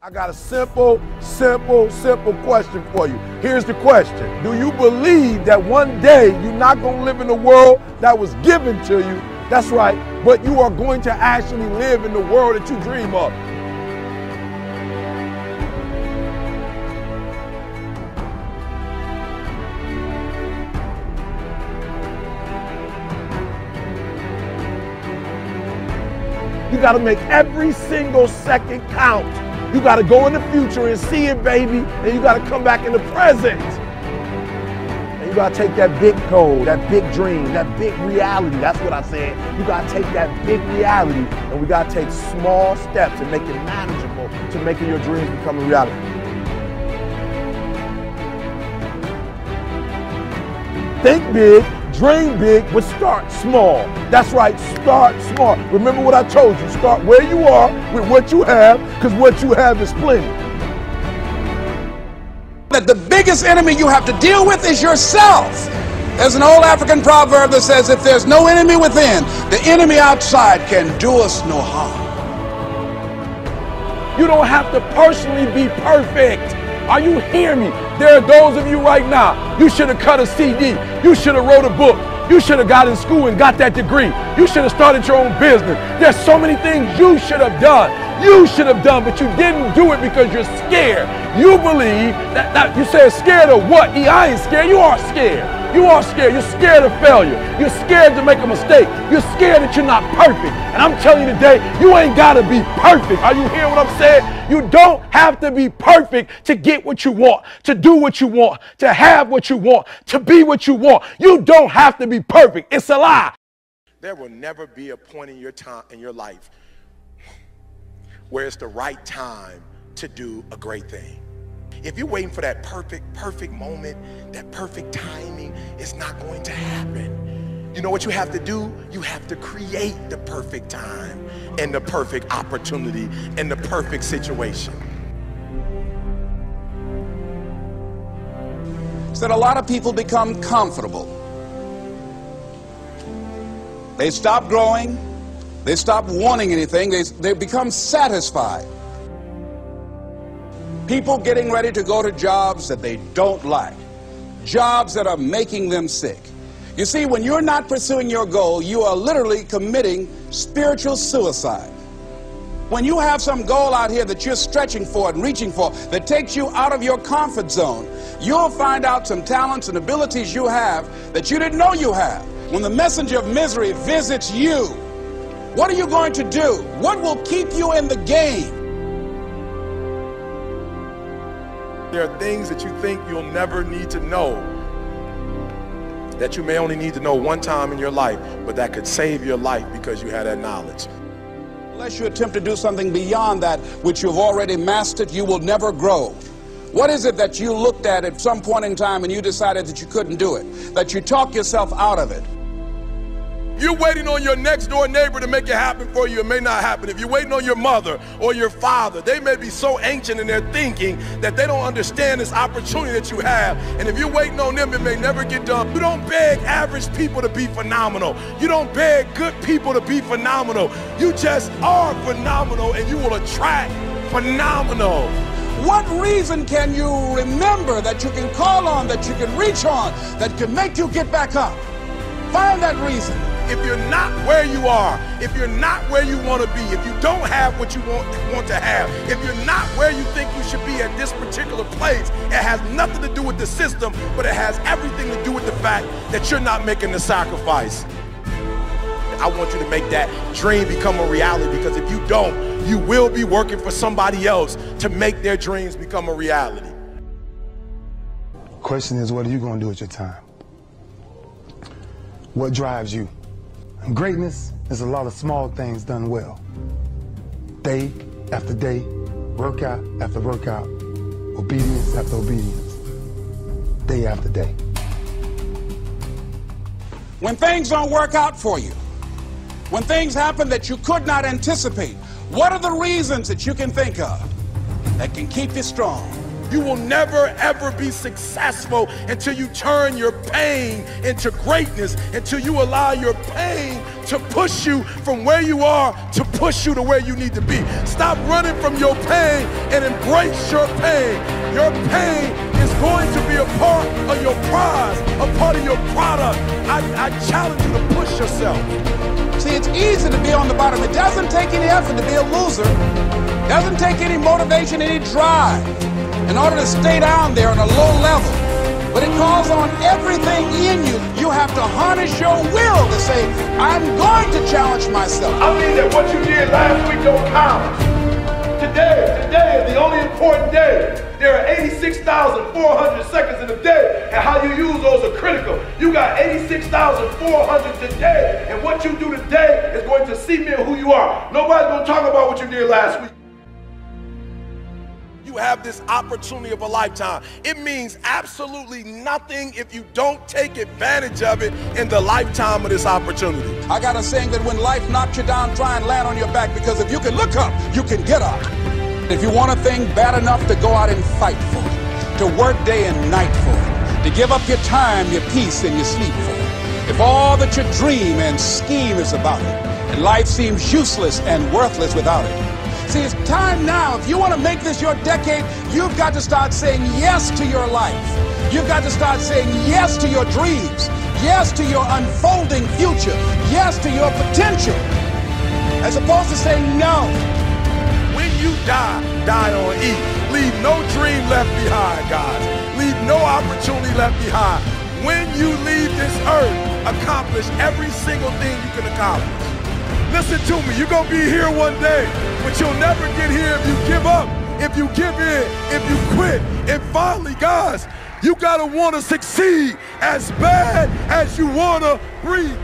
I got a simple question for you. Here's the question. Do you believe that one day you're not going to live in the world that was given to you? That's right, but you are going to actually live in the world that you dream of. You got to make every single second count. You got to go in the future and see it, baby, and you got to come back in the present. And you got to take that big goal, that big dream, that big reality. That's what I said. You got to take that big reality, and we got to take small steps and make it manageable to making your dreams become a reality. Think big, dream big, but start small. That's right, start small. Remember what I told you, start where you are with what you have, because what you have is plenty. That the biggest enemy you have to deal with is yourself. There's an old African proverb that says, if there's no enemy within, the enemy outside can do us no harm. You don't have to personally be perfect. Are you hearing me? There are those of you right now, you should have cut a CD. You should have wrote a book. You should have got in school and got that degree. You should have started your own business. There's so many things you should have done. You should have done, but you didn't do it because you're scared. You believe that you said scared of what? I ain't scared. You are scared. You are scared. You're scared of failure. You're scared to make a mistake. You're scared that you're not perfect. And I'm telling you today, you ain't got to be perfect. Are you hearing what I'm saying? You don't have to be perfect to get what you want, to do what you want, to have what you want, to be what you want. You don't have to be perfect. It's a lie. There will never be a point in your life where it's the right time to do a great thing. If you're waiting for that perfect moment, that perfect timing, it's not going to happen. You know what you have to do? You have to create the perfect time and the perfect opportunity and the perfect situation. So that a lot of people become comfortable. They stop growing. They stop wanting anything. They become satisfied. People getting ready to go to jobs that they don't like, jobs that are making them sick. You see, when you're not pursuing your goal, you are literally committing spiritual suicide. When you have some goal out here that you're stretching for and reaching for that takes you out of your comfort zone, you'll find out some talents and abilities you have that you didn't know you have. When the messenger of misery visits you, what are you going to do? What will keep you in the game? There are things that you think you'll never need to know, that you may only need to know one time in your life, but that could save your life because you had that knowledge. Unless you attempt to do something beyond that which you've already mastered, you will never grow. What is it that you looked at some point in time and you decided that you couldn't do it, that you talked yourself out of it? You're waiting on your next door neighbor to make it happen for you. It may not happen. If you're waiting on your mother or your father, they may be so ancient in their thinking that they don't understand this opportunity that you have. And if you're waiting on them, it may never get done. You don't beg average people to be phenomenal. You don't beg good people to be phenomenal. You just are phenomenal, and you will attract phenomenal. What reason can you remember that you can call on, that you can reach on, that can make you get back up? Find that reason. If you're not where you are, if you're not where you want to be, if you don't have what you want to have, if you're not where you think you should be at this particular place, it has nothing to do with the system, but it has everything to do with the fact that you're not making the sacrifice. I want you to make that dream become a reality, because if you don't, you will be working for somebody else to make their dreams become a reality. Question is, what are you going to do with your time? What drives you? And greatness is a lot of small things done well. Day after day, workout after workout, obedience after obedience, day after day. When things don't work out for you, when things happen that you could not anticipate, what are the reasons that you can think of that can keep you strong? You will never ever be successful until you turn your pain into greatness, until you allow your pain to push you from where you are to push you to where you need to be. Stop running from your pain and embrace your pain. Your pain is going to be a part of your prize, a part of your product. I challenge you to push yourself. See, it's easy to be on the bottom. It doesn't take any effort to be a loser. It doesn't take any motivation, any drive in order to stay down there on a low level. But it calls on everything in you. You have to harness your will to say, I'm going to challenge myself. I mean that what you did last week don't count. Today is the only important day. There are 86,400 seconds in a day, and how you use those are critical. You got 86,400 today, and what you do today is going to cement who you are. Nobody's going to talk about what you did last week. You have this opportunity of a lifetime. It means absolutely nothing if you don't take advantage of it in the lifetime of this opportunity. I got a saying that when life knocks you down, try and land on your back, because if you can look up, you can get up. If you want a thing bad enough to go out and fight for it, to work day and night for it, to give up your time, your peace, and your sleep for it, if all that you dream and scheme is about it, and life seems useless and worthless without it. See, it's time now. If you want to make this your decade, you've got to start saying yes to your life. You've got to start saying yes to your dreams, yes to your unfolding future, yes to your potential, as opposed to saying no. When you die on E. Leave no dream left behind, guys. Leave no opportunity left behind. When you leave this earth, accomplish every single thing you can accomplish. Listen to me, you're going to be here one day, but you'll never get here if you give up, if you give in, if you quit. And finally, guys, you got to want to succeed as bad as you want to breathe.